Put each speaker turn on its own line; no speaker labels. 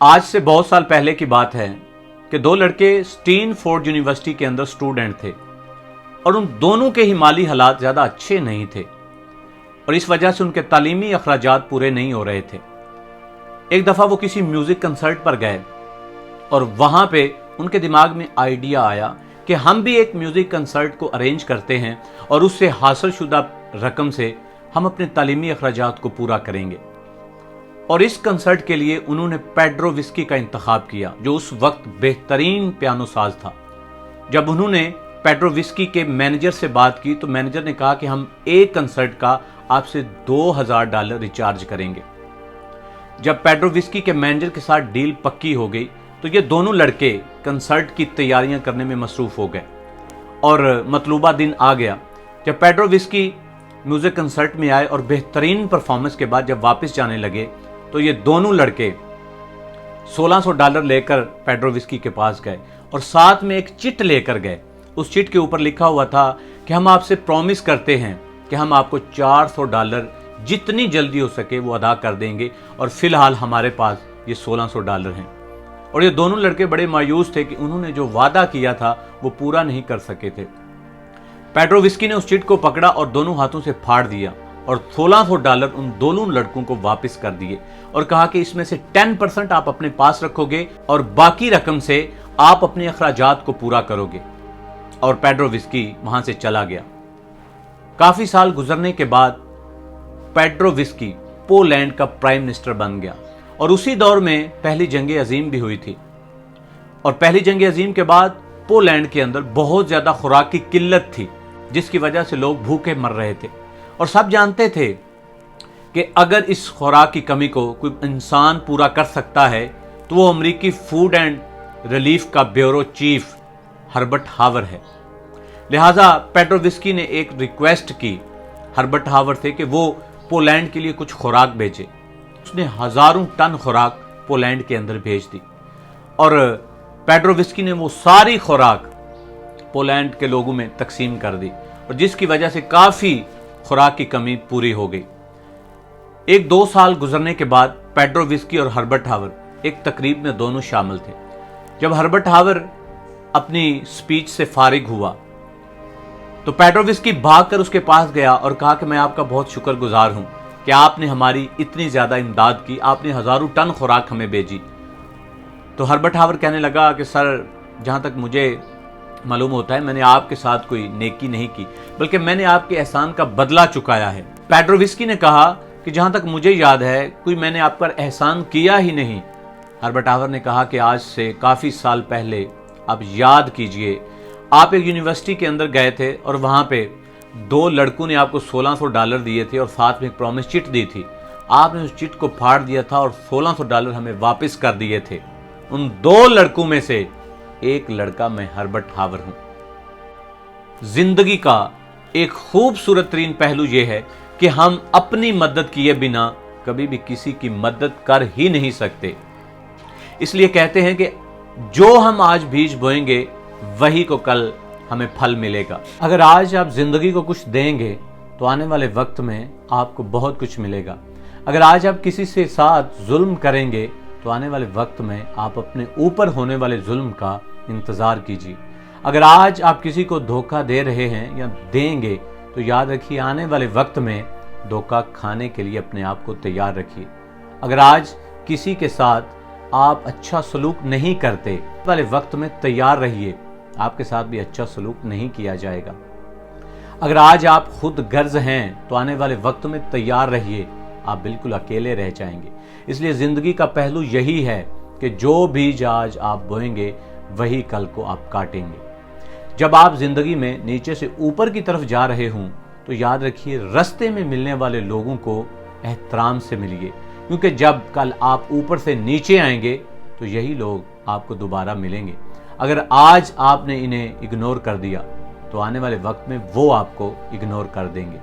आज से बहुत साल पहले की बात है कि दो लड़के स्टैनफोर्ड यूनिवर्सिटी के अंदर स्टूडेंट थे और उन दोनों के ही माली हालात ज़्यादा अच्छे नहीं थे और इस वजह से उनके तालीमी अखराजात पूरे नहीं हो रहे थे। एक दफ़ा वो किसी म्यूज़िक कंसर्ट पर गए और वहाँ पे उनके दिमाग में आइडिया आया कि हम भी एक म्यूज़िक कंसर्ट को अरेंज करते हैं और उससे हासिल शुदा रकम से हम अपने तालीमी अखराजात को पूरा करेंगे। और इस कंसर्ट के लिए उन्होंने पेड्रो विस्की का इंतखाब किया, जो उस वक्त बेहतरीन पियानो साज था। जब उन्होंने पेड्रो विस्की के मैनेजर से बात की तो मैनेजर ने कहा कि हम एक कंसर्ट का आपसे $2000 रिचार्ज करेंगे। जब पेड्रो विस्की के मैनेजर के साथ डील पक्की हो गई तो ये दोनों लड़के कंसर्ट की तैयारियां करने में मसरूफ हो गए और मतलूबा दिन आ गया। जब पेड्रो विस्की म्यूजिक कंसर्ट में आए और बेहतरीन परफॉर्मेंस के बाद जब वापस जाने लगे तो ये दोनों लड़के $1600 लेकर पेड्रो विस्की के पास गए और साथ में एक चिट लेकर गए। उस चिट के ऊपर लिखा हुआ था कि हम आपसे प्रॉमिस करते हैं कि हम आपको $400 जितनी जल्दी हो सके वो अदा कर देंगे और फिलहाल हमारे पास ये $1600 हैं। और ये दोनों लड़के बड़े मायूस थे कि उन्होंने जो वादा किया था वो पूरा नहीं कर सके थे। पेड्रो विस्की ने उस चिट को पकड़ा और दोनों हाथों से फाड़ दिया और $1600 उन दोनों लड़कों को वापस कर दिए और कहा कि इसमें से 10% आप अपने पास रखोगे और बाकी रकम से आप अपने अखराजात को पूरा करोगे। और पेड्रो विस्की वहां से चला गया। काफी साल गुजरने के बाद पेड्रो विस्की पोलैंड का प्राइम मिनिस्टर बन गया और उसी दौर में पहली जंग अजीम भी हुई थी। और पहली जंग अजीम के बाद पोलैंड के अंदर बहुत ज्यादा खुराक की किल्लत थी, जिसकी वजह से लोग भूखे मर रहे थे और सब जानते थे कि अगर इस खुराक की कमी को कोई इंसान पूरा कर सकता है तो वो अमेरिकी फूड एंड रिलीफ का ब्यूरो चीफ हर्बर्ट हावर है। लिहाजा पेड्रो विस्की ने एक रिक्वेस्ट की हर्बर्ट हावर से कि वो पोलैंड के लिए कुछ खुराक भेजे। उसने हजारों टन खुराक पोलैंड के अंदर भेज दी और पेड्रो विस्की ने वो सारी खुराक पोलैंड के लोगों में तकसीम कर दी और जिसकी वजह से काफी खुराक की कमी पूरी हो गई। 1-2 साल गुजरने के बाद पेड्रो विस्की और हर्बर्ट हावर एक तकरीब में दोनों शामिल थे। जब हर्बर्ट हावर अपनी स्पीच से फारिग हुआ तो पेड्रो विस्की भागकर उसके पास गया और कहा कि मैं आपका बहुत शुक्रगुजार हूं कि आपने हमारी इतनी ज्यादा इमदाद की, आपने हजारों टन खुराक हमें भेजी। तो हर्बर्ट हावर कहने लगा कि सर, जहां तक मुझे मालूम होता है मैंने आपके साथ कोई नेकी नहीं की, बल्कि मैंने आपके एहसान का बदला चुकाया है। पेड्रो विस्की ने कहा कि जहां तक मुझे याद है कोई मैंने आप पर एहसान किया ही नहीं। हर्बर्ट हावर ने कहा कि आज से काफी साल पहले आप याद कीजिए, आप एक यूनिवर्सिटी के अंदर गए थे और वहां पे 2 लड़कों ने आपको $1600 दिए थे और साथ में एक प्रॉमिस चिट दी थी। आपने उस चिट को फाड़ दिया था और $1600 हमें वापस कर दिए थे। उन 2 लड़कों में से एक लड़का मैं हर्बर्ट हावर हूं। जिंदगी का एक खूबसूरत तरीन पहलू यह है कि हम अपनी मदद किए बिना कभी भी किसी की मदद कर ही नहीं सकते। इसलिए कहते हैं कि जो हम आज बीज बोएंगे वही को कल हमें फल मिलेगा। अगर आज आप जिंदगी को कुछ देंगे तो आने वाले वक्त में आपको बहुत कुछ मिलेगा। अगर आज आप किसी से साथ जुल्म करेंगे तो आने वाले वक्त में आप अपने ऊपर होने वाले जुल्म का इंतजार कीजिए। अगर आज आप किसी को धोखा दे रहे हैं या देंगे तो याद रखिए आने वाले वक्त में धोखा खाने के लिए अपने आप को तैयार रखिए। अगर आज किसी के साथ आप अच्छा सलूक नहीं करते वाले वक्त में तैयार रहिए, आपके साथ भी अच्छा सलूक नहीं किया जाएगा। अगर आज आप खुद गर्ज हैं तो आने वाले वक्त में तैयार रहिए, आप बिल्कुल अकेले रह जाएंगे। इसलिए जिंदगी का पहलू यही है कि जो बीज आज आप बोएंगे वही कल को आप काटेंगे। जब आप जिंदगी में नीचे से ऊपर की तरफ जा रहे हों तो याद रखिए रास्ते में मिलने वाले लोगों को एहतराम से मिलिए, क्योंकि जब कल आप ऊपर से नीचे आएंगे तो यही लोग आपको दोबारा मिलेंगे। अगर आज आपने इन्हें इग्नोर कर दिया तो आने वाले वक्त में वो आपको इग्नोर कर देंगे।